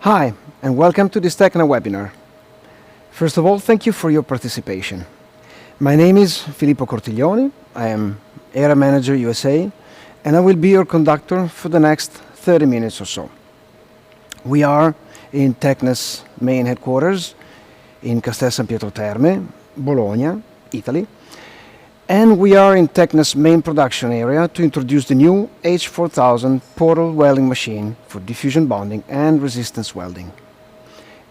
Hi, and welcome to this TECNA webinar. First of all, thank you for your participation. My name is Filippo Cortiglioni. I am Area Manager USA, and I will be your conductor for the next 30 minutes or so. We are in TECNA's main headquarters in Castel San Pietro Terme, Bologna, Italy, and we are in TECNA's main production area to introduce the new H4000 portal welding machine for diffusion bonding and resistance welding.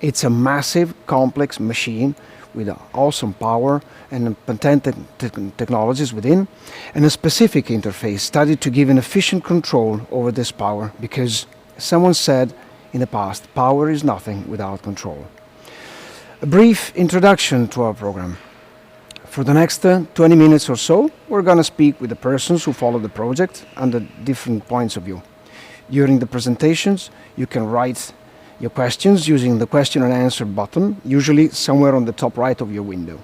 It's a massive, complex machine with awesome power and patented technologies within, and a specific interface studied to give an efficient control over this power, because someone said in the past, power is nothing without control. A brief introduction to our program. For the next 20 minutes or so, we're going to speak with the persons who follow the project under different points of view. During the presentations, you can write your questions using the question and answer button, usually somewhere on the top right of your window.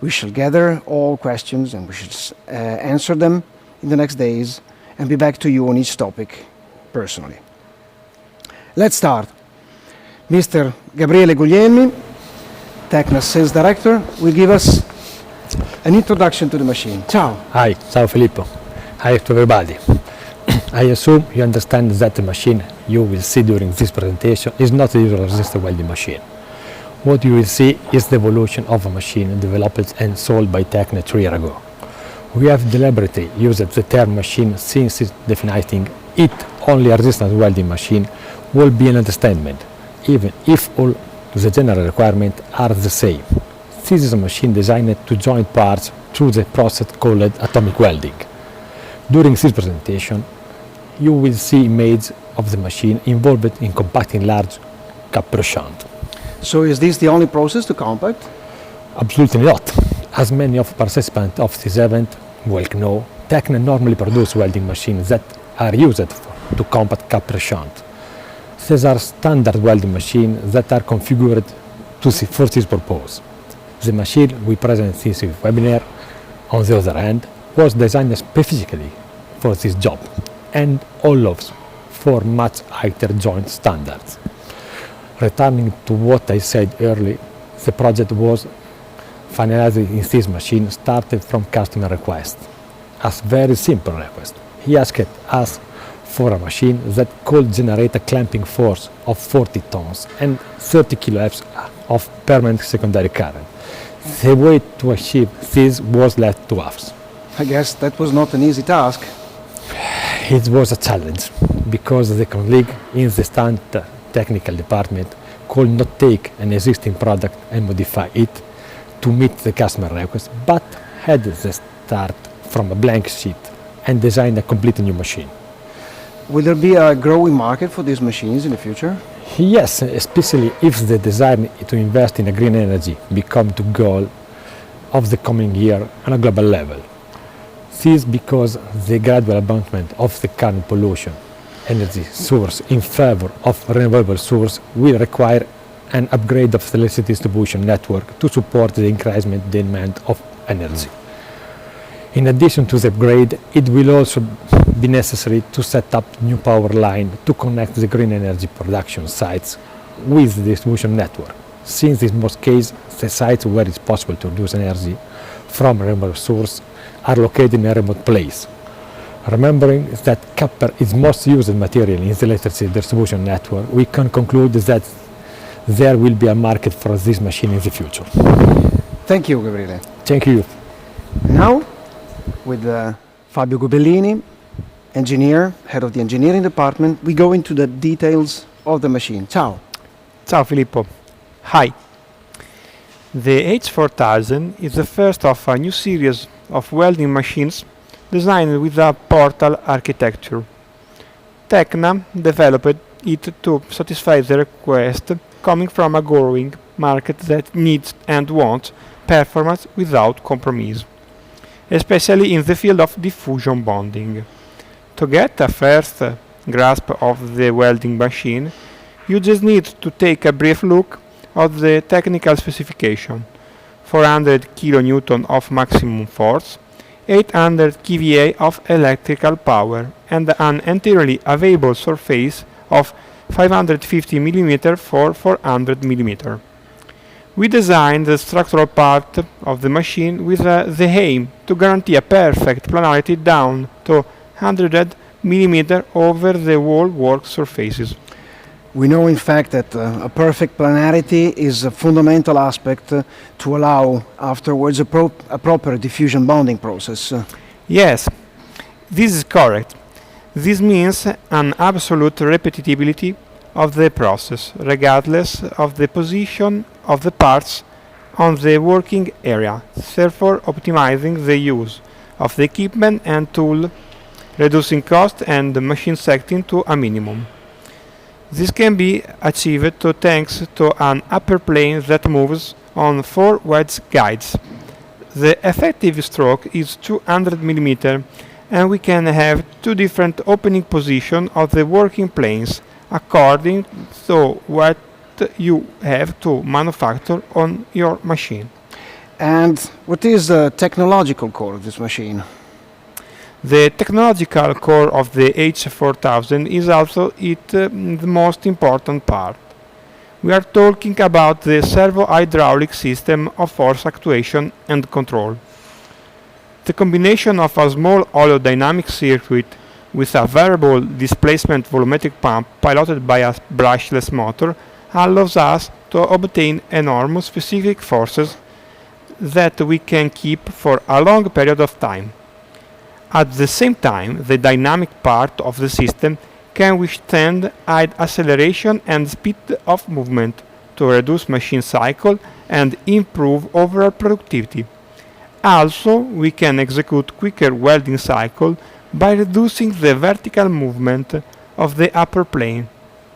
We shall gather all questions and we shall answer them in the next days and be back to you on each topic personally. Let's start. Mr. Gabriele Guglielmi, TECNA Sales Director, will give us an introduction to the machine. Ciao. Hi, ciao Filippo. Hi to everybody. I assume you understand that the machine you will see during this presentation is not a usual resistor welding machine. What you will see is the evolution of a machine developed and sold by TECNA 3 years ago. We have deliberately used the term machine since defining it only a resistance welding machine will be an understatement, even if all the general requirements are the same. This is a machine designed to join parts through the process called atomic welding. During this presentation, you will see images of the machine involved in compacting large copper shunt. So is this the only process to compact? Absolutely not. As many of participants of this event well know, TECNA normally produce welding machines that are used to compact copper shunt. These are standard welding machines that are configured for this purpose. The machine we present in this webinar, on the other hand, was designed specifically for this job and allows for much higher joint standards. Returning to what I said earlier, the project was finalized in this machine started from customer request. As very simple request. He asked us for a machine that could generate a clamping force of 40 tons and 30 kA of permanent secondary current. The way to achieve this was left to us. I guess that was not an easy task. It was a challenge because the colleague in the standard technical department could not take an existing product and modify it to meet the customer request, but had to start from a blank sheet and design a completely new machine. Will there be a growing market for these machines in the future? Yes, especially if the desire to invest in a green energy becomes the goal of the coming year on a global level. This is because the gradual abandonment of the current pollution energy source in favor of renewable source will require an upgrade of the electricity distribution network to support the increasing demand of energy. In addition to the upgrade, it will also be necessary to set up new power line to connect the green energy production sites with the distribution network, since in most cases the sites where it's possible to produce energy from renewable source are located in a remote place. Remembering that copper is most used material in the electricity distribution network, we can conclude that there will be a market for this machine in the future. Thank you, Gabriele. Thank you. Now, with Fabio Gubellini, engineer, head of the engineering department, we go into the details of the machine. Ciao. Ciao Filippo. Hi. The H4000 is the first of a new series of welding machines designed with a portal architecture. TECNA developed it to satisfy the request coming from a growing market that needs and wants performance without compromise, especially in the field of diffusion bonding. To get a first grasp of the welding machine, you just need to take a brief look at the technical specification: 400 kN of maximum force, 800 kVA of electrical power, and an entirely available surface of 550 mm for 400 mm. We designed the structural part of the machine with the aim to guarantee a perfect planarity down to 100 mm over the whole work surfaces. We know, in fact, that a perfect planarity is a fundamental aspect to allow afterwards a proper diffusion bonding process. Yes, this is correct. This means an absolute repeatability of the process, regardless of the position of the parts on the working area, therefore optimizing the use of the equipment and tool, reducing cost and machine setting to a minimum. This can be achieved thanks to an upper plane that moves on 4 wedge guides. The effective stroke is 200 mm, and we can have 2 different opening positions of the working planes according to what you have to manufacture on your machine. And what is the technological core of this machine? The technological core of the H4000 is also the most important part. We are talking about the servo-hydraulic system of force actuation and control. The combination of a small hollow-dynamic circuit with a variable displacement volumetric pump piloted by a brushless motor allows us to obtain enormous specific forces that we can keep for a long period of time. At the same time, the dynamic part of the system can withstand high acceleration and speed of movement to reduce machine cycle and improve overall productivity. Also, we can execute quicker welding cycle by reducing the vertical movement of the upper plane,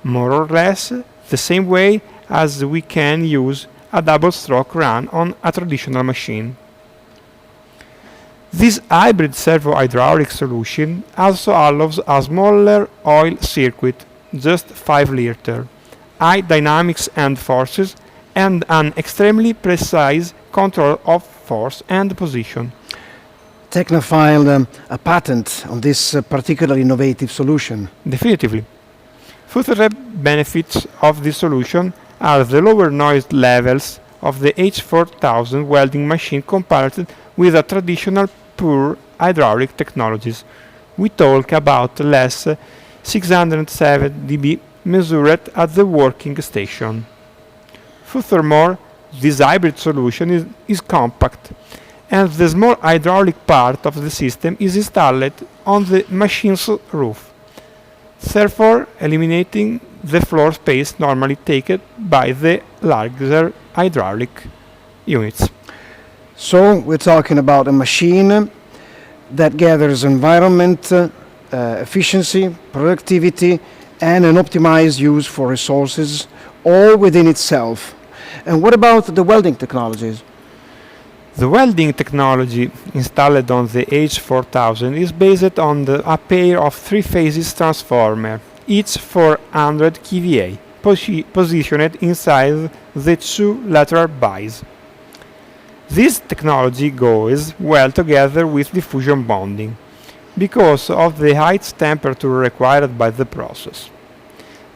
more or less the same way as we can use a double stroke run on a traditional machine. This hybrid servo-hydraulic solution also allows a smaller oil circuit, just 5 liters, high dynamics and forces, and an extremely precise control of force and position. TECNA filed a patent on this particularly innovative solution. Definitively. Further benefits of this solution are the lower noise levels of the H4000 welding machine compared with a traditional pure hydraulic technologies. We talk about less 607 dB measured at the working station. Furthermore, this hybrid solution is compact, and the small hydraulic part of the system is installed on the machine's roof, therefore eliminating the floor space normally taken by the larger hydraulic units. So we're talking about a machine that gathers environment, efficiency, productivity, and an optimized use for resources, all within itself. And what about the welding technologies? The welding technology installed on the H4000 is based on a pair of 3-phase transformer, each 400 kVA, positioned inside the 2 lateral buys. This technology goes well together with diffusion bonding, because of the high temperature required by the process.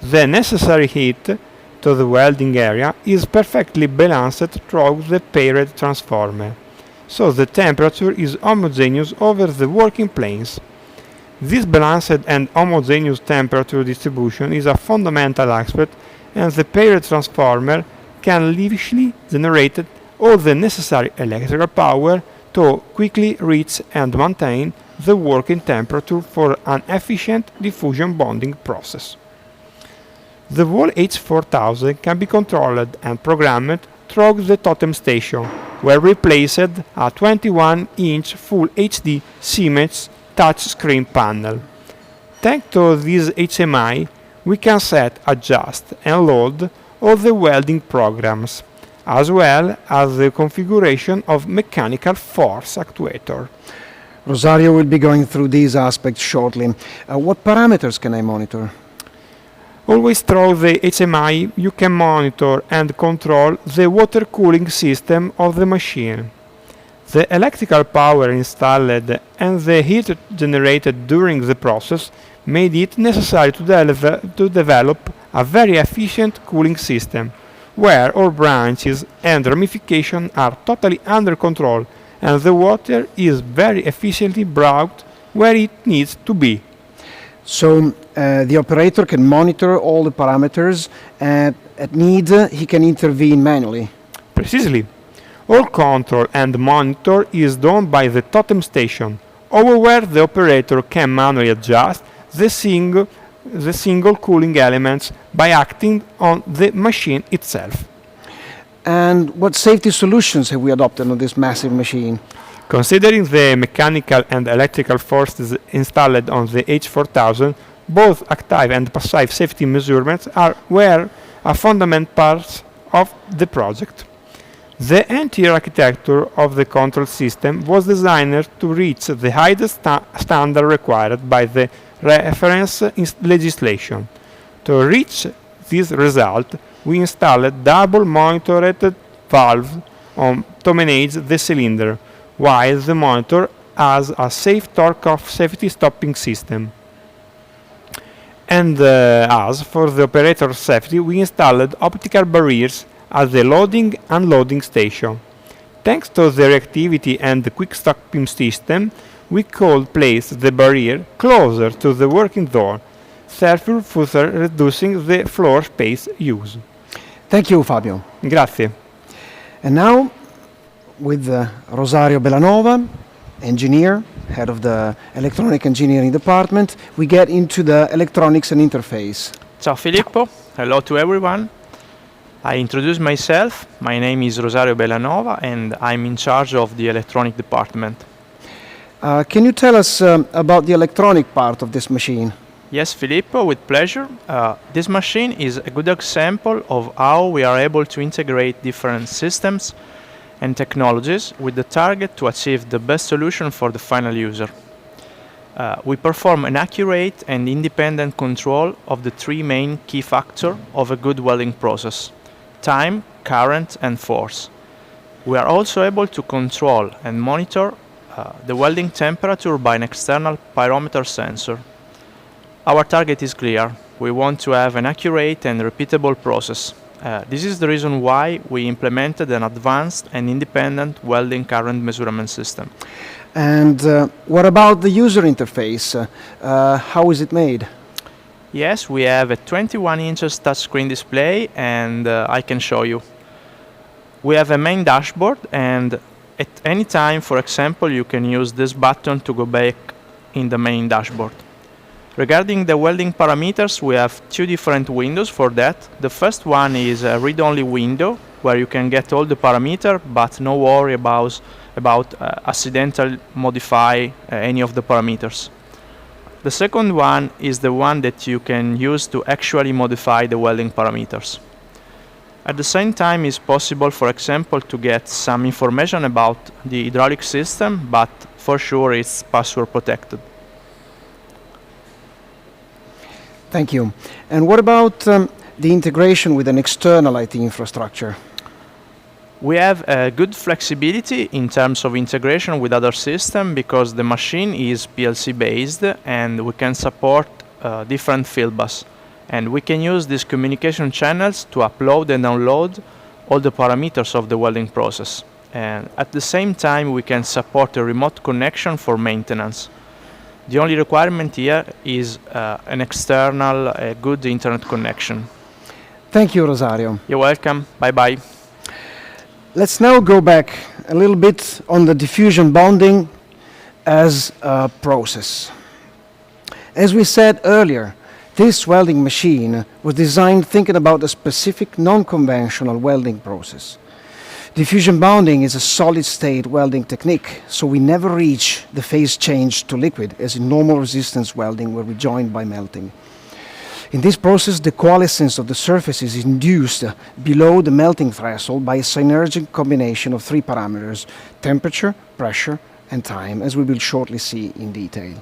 The necessary heat to the welding area is perfectly balanced through the paired transformer, so the temperature is homogeneous over the working planes. This balanced and homogeneous temperature distribution is a fundamental aspect, and the paired transformer can lavishly generate all the necessary electrical power to quickly reach and maintain the working temperature for an efficient diffusion bonding process. The whole H4000 can be controlled and programmed through the totem station, where we placed a 21-inch Full HD Siemens touchscreen panel. Thanks to this HMI, we can set, adjust, and load all the welding programs, as well as the configuration of mechanical force actuator. Rosario will be going through these aspects shortly. What parameters can I monitor? Always through the HMI you can monitor and control the water cooling system of the machine, the electrical power installed and the heat generated during the process made it necessary to develop a very efficient cooling system, where all branches and ramifications are totally under control and the water is very efficiently brought where it needs to be. So the operator can monitor all the parameters and at need he can intervene manually. Precisely. All control and monitor is done by the totem station. However, the operator can manually adjust the single cooling elements by acting on the machine itself. And what safety solutions have we adopted on this massive machine? Considering the mechanical and electrical forces installed on the H4000, both active and passive safety measurements were a fundamental part of the project. The entire architecture of the control system was designed to reach the highest standard required by the reference legislation. To reach this result, we installed double monitored valves to manage the cylinder, while the monitor has a safe torque of safety stopping system. And as for the operator's safety, we installed optical barriers at the loading-unloading station. Thanks to the reactivity and the quick stopping system, we could place the barrier closer to the working door, therefore further reducing the floor space use. Thank you, Fabio. Grazie. And now, with Rosario Bellanova, engineer, head of the electronic engineering department, we get into the electronics and interface. Ciao Filippo, hello to everyone. I introduce myself. My name is Rosario Bellanova and I'm in charge of the electronic department. Can you tell us about the electronic part of this machine? Yes, Filippo, with pleasure. This machine is a good example of how we are able to integrate different systems and technologies with the target to achieve the best solution for the final user. We perform an accurate and independent control of the three main key factors of a good welding process: time, current, and force. We are also able to control and monitor the welding temperature by an external pyrometer sensor. Our target is clear. We want to have an accurate and repeatable process. This is the reason why we implemented an advanced and independent welding current measurement system. And what about the user interface? How is it made? Yes, we have a 21 inches touchscreen display and I can show you. We have a main dashboard and at any time, for example, you can use this button to go back in the main dashboard. Regarding the welding parameters, we have two different windows for that. The first one is a read-only window where you can get all the parameters, but no worry about accidentally modify any of the parameters. The second one is the one that you can use to actually modify the welding parameters. At the same time, it's possible, for example, to get some information about the hydraulic system, but for sure it's password protected. Thank you. And what about the integration with an external IT infrastructure? We have a good flexibility in terms of integration with other systems because the machine is PLC based and we can support different field bus. And we can use these communication channels to upload and download all the parameters of the welding process. And at the same time, we can support a remote connection for maintenance. The only requirement here is an external, good internet connection. Thank you, Rosario. You're welcome. Bye-bye. Let's now go back a little bit on the diffusion bonding as a process. As we said earlier, this welding machine was designed thinking about a specific non-conventional welding process. Diffusion bonding is a solid-state welding technique, so we never reach the phase change to liquid as in normal resistance welding where we join by melting. In this process, the coalescence of the surface is induced below the melting threshold by a synergic combination of three parameters: temperature, pressure, and time, as we will shortly see in detail.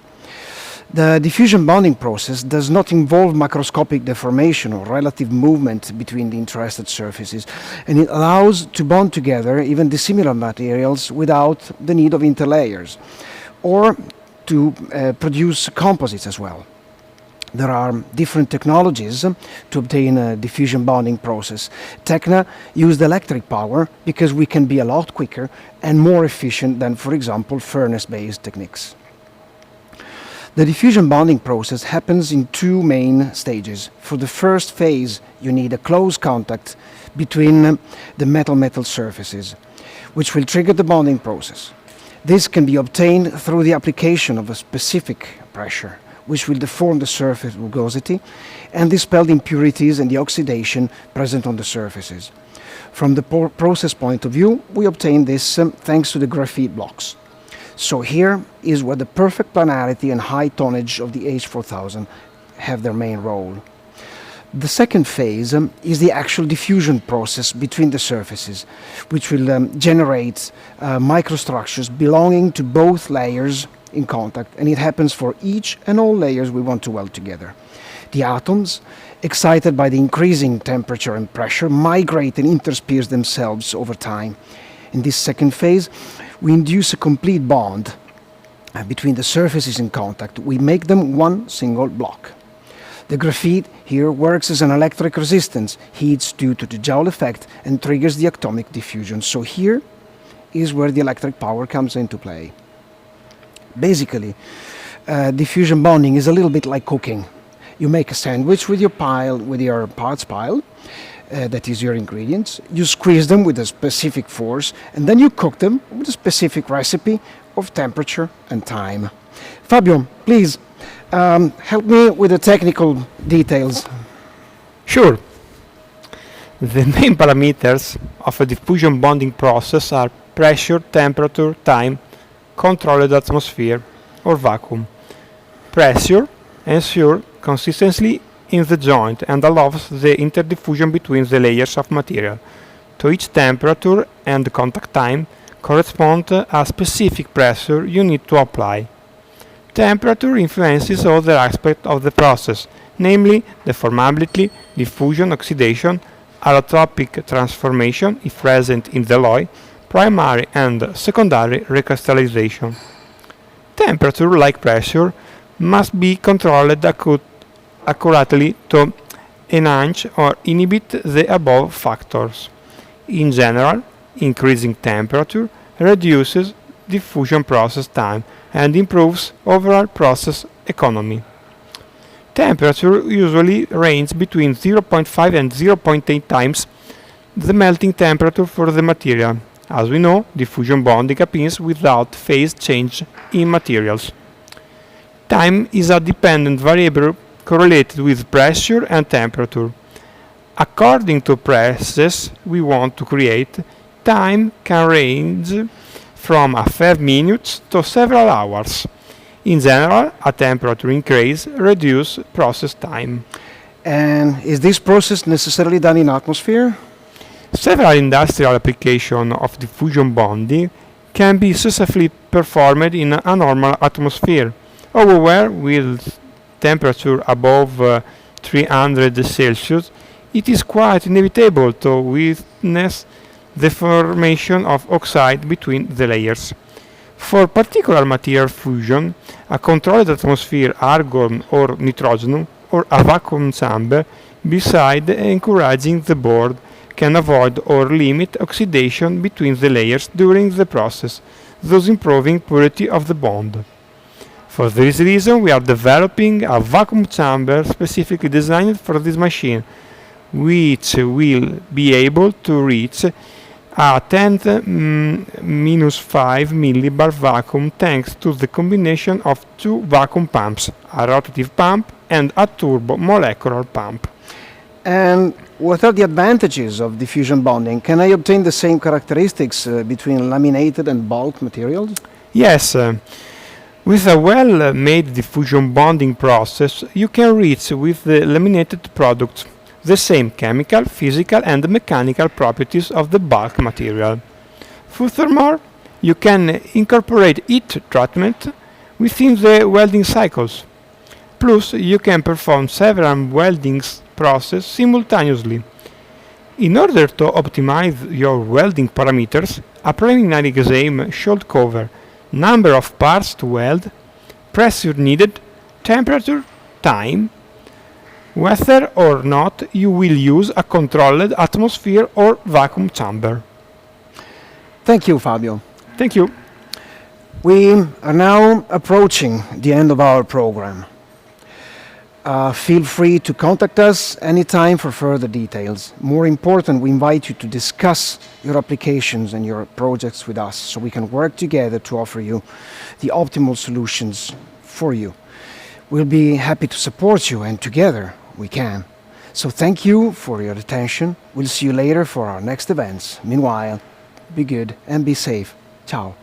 The diffusion bonding process does not involve macroscopic deformation or relative movement between the interested surfaces, and it allows to bond together even dissimilar materials without the need of interlayers, or to produce composites as well. There are different technologies to obtain a diffusion bonding process. TECNA used electric power because we can be a lot quicker and more efficient than, for example, furnace-based techniques. The diffusion bonding process happens in two main stages. For the first phase, you need a close contact between the metal-metal surfaces, which will trigger the bonding process. This can be obtained through the application of a specific pressure, which will deform the surface rugosity and dispel the impurities and the oxidation present on the surfaces. From the process point of view, we obtain this thanks to the graphite blocks. So here is where the perfect planarity and high tonnage of the H4000 have their main role. The second phase is the actual diffusion process between the surfaces, which will generate microstructures belonging to both layers in contact, and it happens for each and all layers we want to weld together. The atoms, excited by the increasing temperature and pressure, migrate and intersperse themselves over time. In this second phase, we induce a complete bond between the surfaces in contact. We make them one single block. The graphite here works as an electric resistance, heats due to the Joule effect, and triggers the atomic diffusion. So here is where the electric power comes into play. Basically, diffusion bonding is a little bit like cooking. You make a sandwich with your parts pile, that is your ingredients. You squeeze them with a specific force, and then you cook them with a specific recipe of temperature and time. Fabio, please help me with the technical details. Sure. The main parameters of a diffusion bonding process are pressure, temperature, time, controlled atmosphere or vacuum. Pressure ensures consistency in the joint and allows the interdiffusion between the layers of material. To each temperature and contact time corresponds a specific pressure you need to apply. Temperature influences other aspects of the process, namely deformability, diffusion, oxidation, allotropic transformation if present in the alloy, primary and secondary recrystallization. Temperature, like pressure, must be controlled accurately to enhance or inhibit the above factors. In general, increasing temperature reduces diffusion process time and improves overall process economy. Temperature usually ranges between 0.5 and 0.8 times the melting temperature for the material. As we know, diffusion bonding happens without phase change in materials. Time is a dependent variable correlated with pressure and temperature. According to process we want to create, time can range from a few minutes to several hours. In general, a temperature increase reduces process time. And is this process necessarily done in atmosphere? Several industrial applications of diffusion bonding can be successfully performed in a normal atmosphere. However, with temperature above 300 Celsius, it is quite inevitable to witness the formation of oxide between the layers. For particular material fusion, a controlled atmosphere argon or nitrogen or a vacuum chamber, besides encouraging the board, can avoid or limit oxidation between the layers during the process, thus improving purity of the bond. For this reason, we are developing a vacuum chamber specifically designed for this machine, which will be able to reach a 10⁻⁵ millibar vacuum thanks to the combination of two vacuum pumps, a rotative pump and a turbo molecular pump. And what are the advantages of diffusion bonding? Can I obtain the same characteristics between laminated and bulk materials? Yes. With a well-made diffusion bonding process, you can reach with the laminated products the same chemical, physical and mechanical properties of the bulk material. Furthermore, you can incorporate heat treatment within the welding cycles. Plus, you can perform several welding processes simultaneously. In order to optimize your welding parameters, a preliminary exam should cover number of parts to weld, pressure needed, temperature, time, whether or not you will use a controlled atmosphere or vacuum chamber. Thank you, Fabio. Thank you. We are now approaching the end of our program. Feel free to contact us anytime for further details. More important, we invite you to discuss your applications and your projects with us so we can work together to offer you the optimal solutions for you. We'll be happy to support you, and together we can. So thank you for your attention. We'll see you later for our next events. Meanwhile, be good and be safe. Ciao.